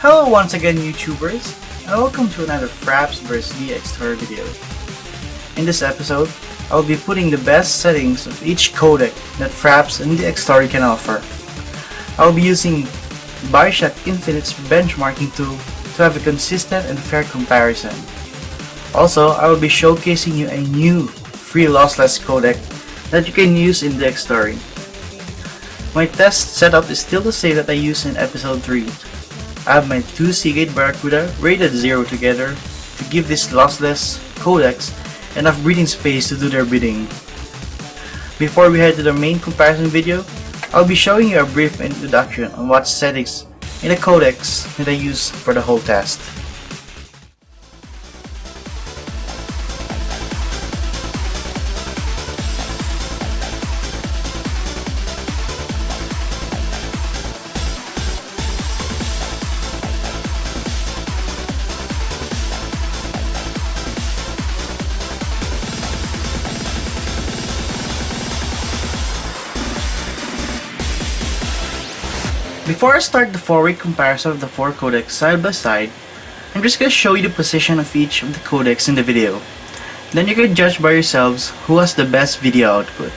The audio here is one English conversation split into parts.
Hello once again YouTubers, and welcome to another Fraps vs Dxtory video. In this episode, I'll be putting the best settings of each codec that Fraps and Dxtory can offer. I'll be using Bioshock Infinite's benchmarking tool to have a consistent and fair comparison. Also, I will be showcasing you a new free lossless codec that you can use in Dxtory. My test setup is still the same that I used in episode 3. I have my two Seagate barracuda rated 0 together to give these lossless codecs enough breathing space to do their bidding. Before we head to the main comparison video, I'll be showing you a brief introduction on what settings in the codecs that I use for the whole test. Before I start the 4-way comparison of the 4 codecs side by side, I'm just going to show you the position of each of the codecs in the video. Then you can judge by yourselves who has the best video output.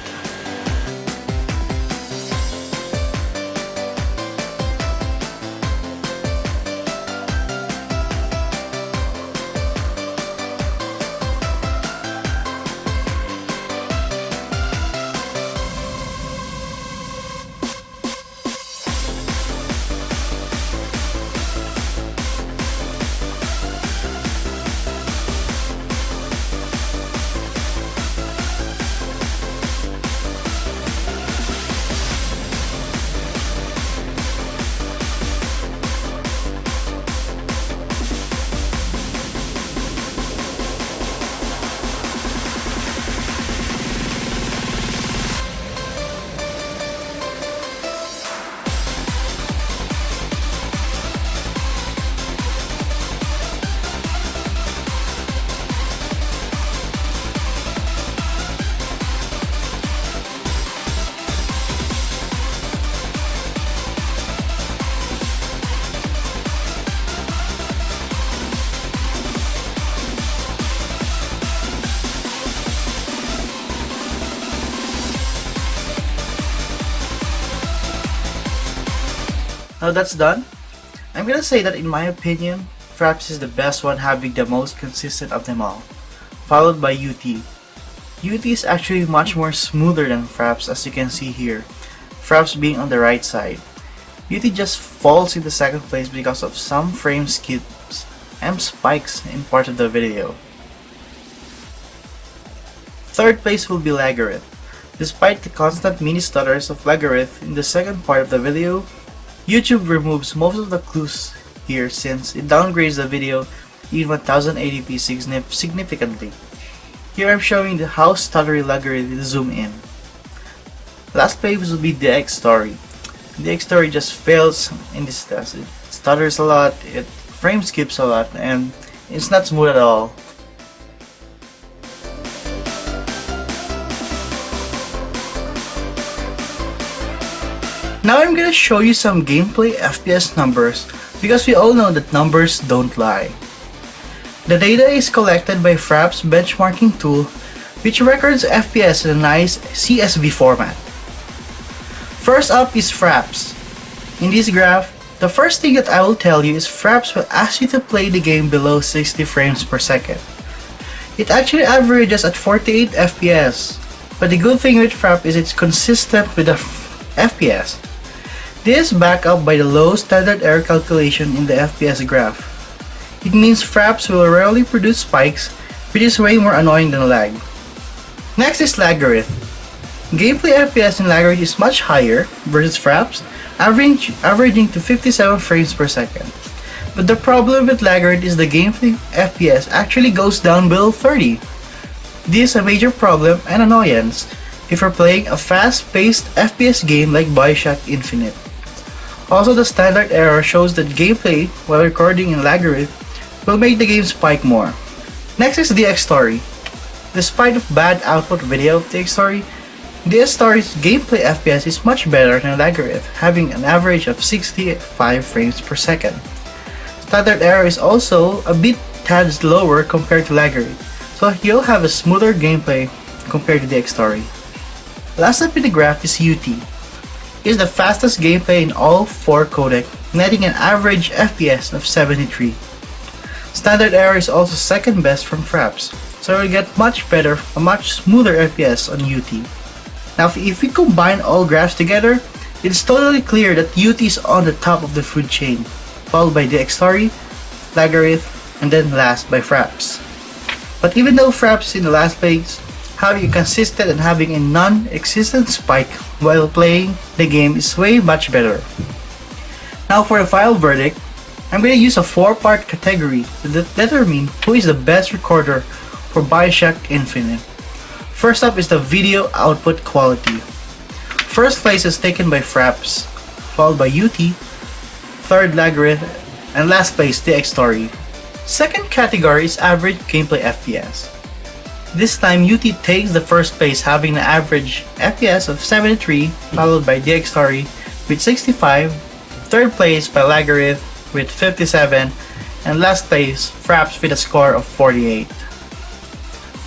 Now that's done, I'm gonna say that in my opinion, Fraps is the best one, having the most consistent of them all, followed by UT. UT is actually much more smoother than Fraps, as you can see here, Fraps being on the right side. UT just falls in the second place because of some frame skips and spikes in part of the video. Third place will be Lagarith. Despite the constant mini stutters of Lagarith in the second part of the video, YouTube removes most of the clues here since it downgrades the video in 1080p significantly. Here I'm showing the how stuttery Lagarith is zoom in. Last place will be Dxtory. Dxtory just fails in this test. It stutters a lot, it frame skips a lot, and it's not smooth at all. Now I'm gonna show you some gameplay FPS numbers because we all know that numbers don't lie. The data is collected by Fraps benchmarking tool, which records FPS in a nice CSV format. First up is Fraps. In this graph, the first thing that I will tell you is Fraps will ask you to play the game below 60 frames per second. It actually averages at 48 FPS, but the good thing with Fraps is it's consistent with the FPS. This is backed up by the low standard error calculation in the FPS graph. It means Fraps will rarely produce spikes, which is way more annoying than lag. Next is Lagarith. Gameplay FPS in Lagarith is much higher versus Fraps, averaging to 57 frames per second. But the problem with Lagarith is the gameplay FPS actually goes down below 30. This is a major problem and annoyance if you're playing a fast-paced FPS game like Bioshock Infinite. Also, the standard error shows that gameplay while recording in Lagarith will make the game spike more. Next is Dxtory. Despite of bad output video of Dxtory, Dxtory's gameplay FPS is much better than Lagarith, having an average of 65 frames per second. Standard error is also a bit tad lower compared to Laggard, so you'll have a smoother gameplay compared to Dxtory. Last up in the graph is UT. It's the fastest gameplay in all 4 codecs, netting an average FPS of 73. Standard error is also second best from Fraps, so you'll get much better, a much smoother FPS on UT. Now if we combine all graphs together, it's totally clear that UT is on the top of the food chain, followed by Dxtory, Laggard, and then last by Fraps. But even though Fraps is in the last place, having a consistent and having a non-existent spike while playing the game is way much better. Now for the final verdict, I'm going to use a 4-part category to determine who is the best recorder for Bioshock Infinite. First up is the video output quality. First place is taken by Fraps, followed by UT, third Laggard, and last place Dxtory. Second category is average gameplay FPS. This time UT takes the first place having an average FPS of 73, followed by Dxtory with 65, third place by Laggard with 57, and last place Fraps with a score of 48.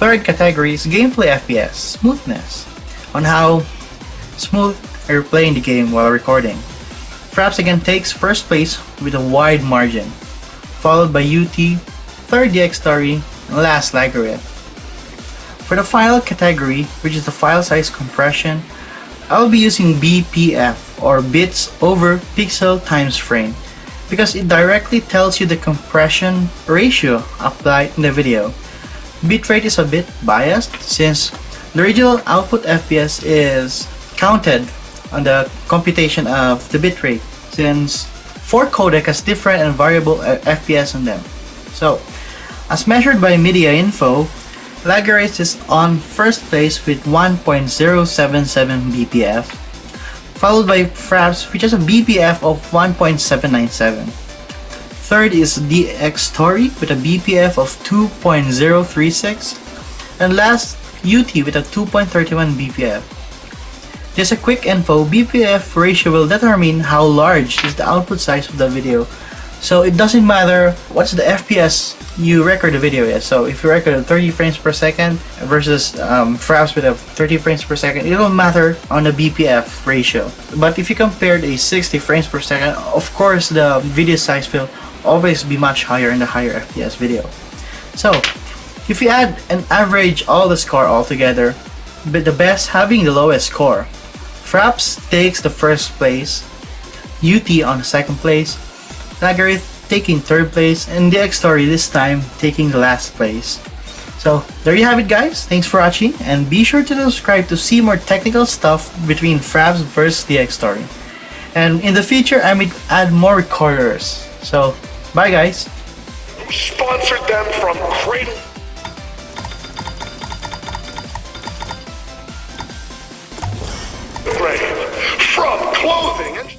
Third category is gameplay FPS, smoothness, on how smooth you're playing the game while recording. Fraps again takes first place with a wide margin, followed by UT, third Dxtory, and last Laggard. For the final category, which is the file size compression, I'll be using BPF or bits over pixel times frame because it directly tells you the compression ratio applied in the video. Bitrate is a bit biased since the original output FPS is counted on the computation of the bitrate since 4 codec has different and variable FPS on them. So, as measured by Media Info, Laggard is on first place with 1.077 BPF, followed by Fraps which has a BPF of 1.797. Third is Dxtory with a BPF of 2.036, and last UT with a 2.31 BPF. Just a quick info, BPF ratio will determine how large is the output size of the video. So it doesn't matter what's the FPS you record the video is. So if you record at 30 frames per second versus Fraps with a 30 frames per second, it don't matter on the BPF ratio. But if you compared a 60 frames per second, of course the video size will always be much higher in the higher FPS video. So if you add and average all the score altogether, but the best having the lowest score, Fraps takes the first place, UT on the second place, Laggard taking third place, and Dxtory this time taking the last place. So there you have it guys, thanks for watching, and be sure to subscribe to see more technical stuff between Fraps versus Dxtory. And in the future I may add more recorders. So bye guys. Who sponsored them from Cradle? From clothing and